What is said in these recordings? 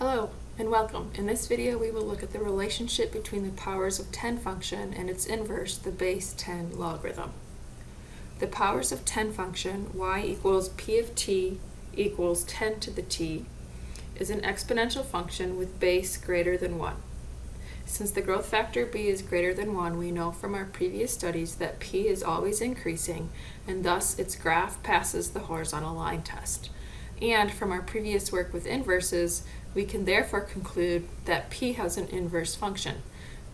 Hello and welcome. In this video we will look at the relationship between the powers of 10 function and its inverse, the base 10 logarithm. The powers of 10 function, y equals p of t equals 10 to the t, is an exponential function with base greater than 1. Since the growth factor b is greater than 1, we know from our previous studies that p is always increasing and thus its graph passes the horizontal line test. And from our previous work with inverses, we can therefore conclude that p has an inverse function.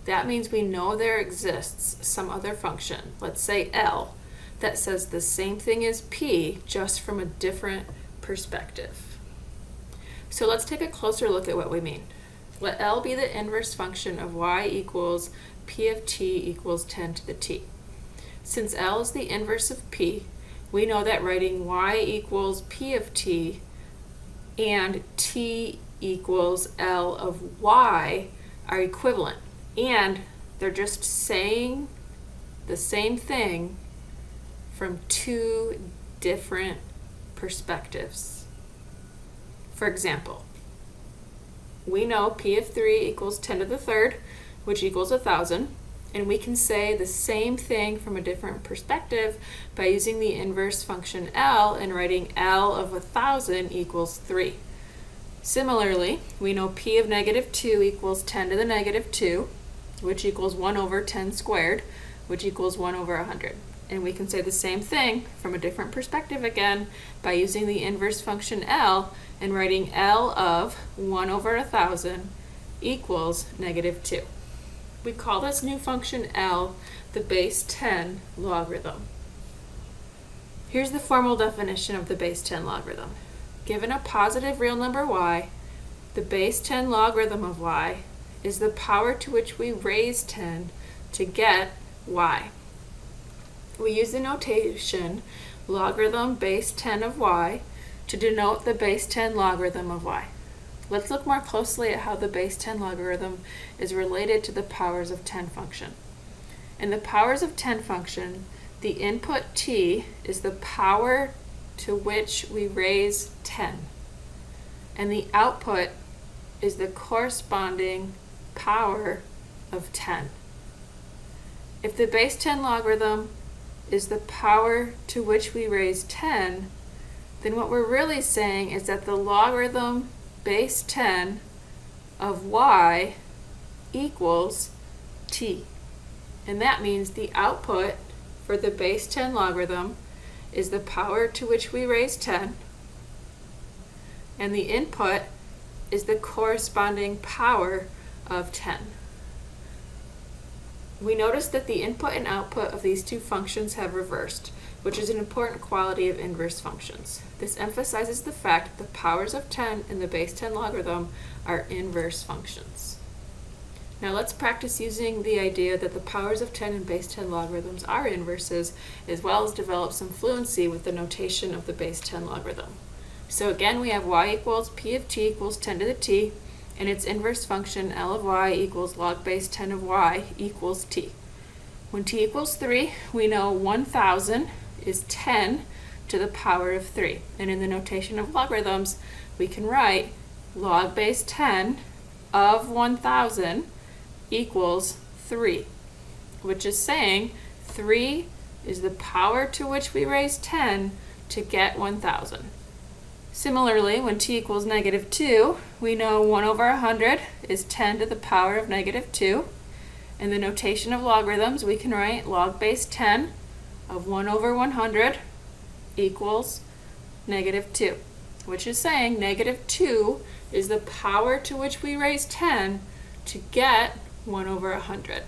That means we know there exists some other function, let's say L, that says the same thing as p, just from a different perspective. So let's take a closer look at what we mean. Let L be the inverse function of y equals p of t equals 10 to the t. Since L is the inverse of p, we know that writing y equals p of t and t equals L of y are equivalent, and they're just saying the same thing from two different perspectives. For example, we know p of 3 equals 10 to the third, which equals 1,000, and we can say the same thing from a different perspective by using the inverse function L and writing L of 1,000 equals 3. Similarly, we know p of negative 2 equals 10 to the negative 2, which equals 1 over 10 squared, which equals 1 over 100. And we can say the same thing from a different perspective again by using the inverse function L and writing L of 1 over 1,000 equals negative 2. We call this new function L the base 10 logarithm. Here's the formal definition of the base 10 logarithm. Given a positive real number y, the base 10 logarithm of y is the power to which we raise 10 to get y. We use the notation logarithm base 10 of y to denote the base 10 logarithm of y. Let's look more closely at how the base 10 logarithm is related to the powers of 10 function. In the powers of 10 function, the input t is the power to which we raise 10, and the output is the corresponding power of 10. If the base 10 logarithm is the power to which we raise 10, then what we're really saying is that the logarithm base 10 of y equals t. And that means the output for the base 10 logarithm is the power to which we raise 10, and the input is the corresponding power of 10. We notice that the input and output of these two functions have reversed, which is an important quality of inverse functions. This emphasizes the fact that the powers of 10 in the base 10 logarithm are inverse functions. Now let's practice using the idea that the powers of 10 in base 10 logarithms are inverses, as well as develop some fluency with the notation of the base 10 logarithm. So again, we have y equals p of t equals 10 to the t, and its inverse function L of y equals log base 10 of y equals t. When t equals 3, we know 1,000 is 10 to the power of 3. And in the notation of logarithms, we can write log base 10 of 1,000 equals 3, which is saying 3 is the power to which we raise 10 to get 1,000. Similarly, when t equals negative 2, we know 1 over 100 is 10 to the power of negative 2. In the notation of logarithms, we can write log base 10 of 1 over 100 equals negative 2, which is saying negative 2 is the power to which we raise 10 to get 1 over 100.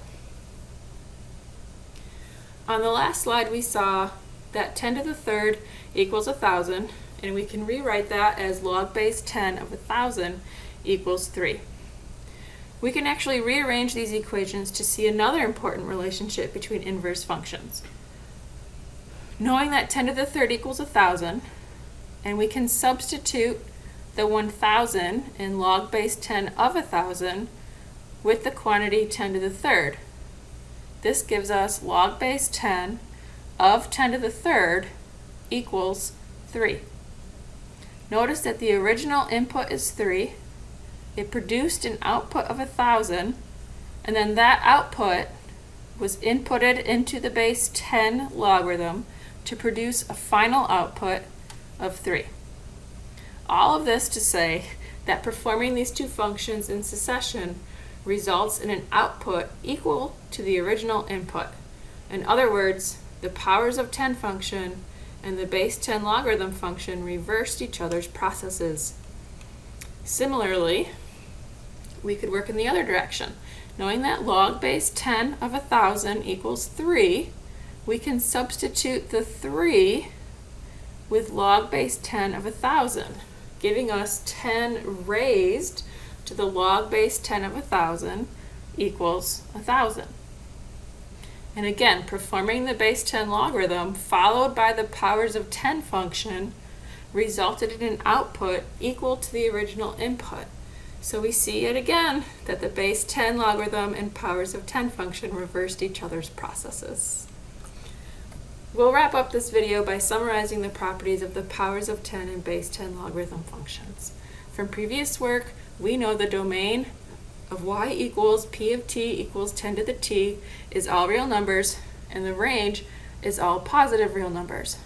On the last slide, we saw that 10 to the third equals 1,000, and we can rewrite that as log base 10 of 1,000 equals 3. We can actually rearrange these equations to see another important relationship between inverse functions. Knowing that 10 to the third equals 1,000, and we can substitute the 1,000 in log base 10 of 1,000 with the quantity 10 to the third. This gives us log base 10 of 10 to the third equals 3. Notice that the original input is 3, it produced an output of 1,000, and then that output was inputted into the base 10 logarithm to produce a final output of 3. All of this to say that performing these two functions in succession results in an output equal to the original input. In other words, the powers of 10 function and the base 10 logarithm function reversed each other's processes. Similarly, we could work in the other direction. Knowing that log base 10 of 1,000 equals 3, we can substitute the 3 with log base 10 of 1,000, giving us 10 raised to the log base 10 of 1,000 equals 1,000. And again, performing the base 10 logarithm followed by the powers of 10 function resulted in an output equal to the original input. So we see yet again that the base 10 logarithm and powers of 10 function reversed each other's processes. We'll wrap up this video by summarizing the properties of the powers of 10 and base 10 logarithm functions. From previous work, we know the domain of y equals p of t equals 10 to the t is all real numbers, and the range is all positive real numbers.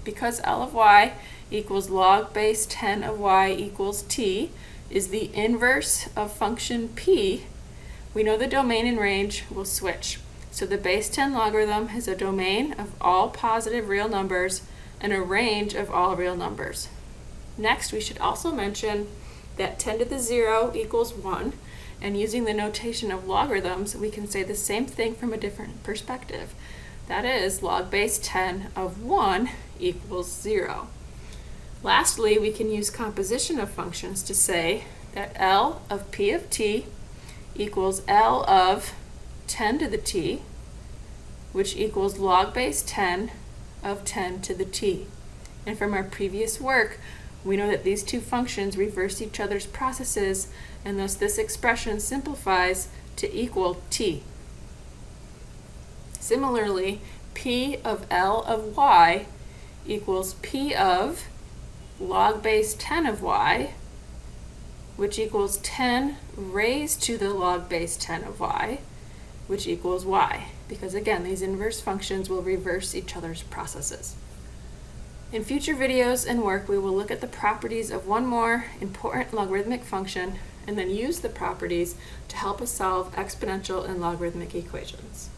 Because L of y equals log base 10 of y equals t is the inverse of function p, we know the domain and range will switch. So the base 10 logarithm has a domain of all positive real numbers and a range of all real numbers. Next, we should also mention that 10 to the 0 equals 1, and using the notation of logarithms, we can say the same thing from a different perspective. That is, log base 10 of 1 equals 0. Lastly, we can use composition of functions to say that L of p of t equals L of 10 to the t, which equals log base 10 of 10 to the t. And from our previous work, we know that these two functions reverse each other's processes, and thus this expression simplifies to equal t. Similarly, p of L of y equals p of log base 10 of y, which equals 10 raised to the log base 10 of y, which equals y, because again, these inverse functions will reverse each other's processes. In future videos and work, we will look at the properties of one more important logarithmic function and then use the properties to help us solve exponential and logarithmic equations.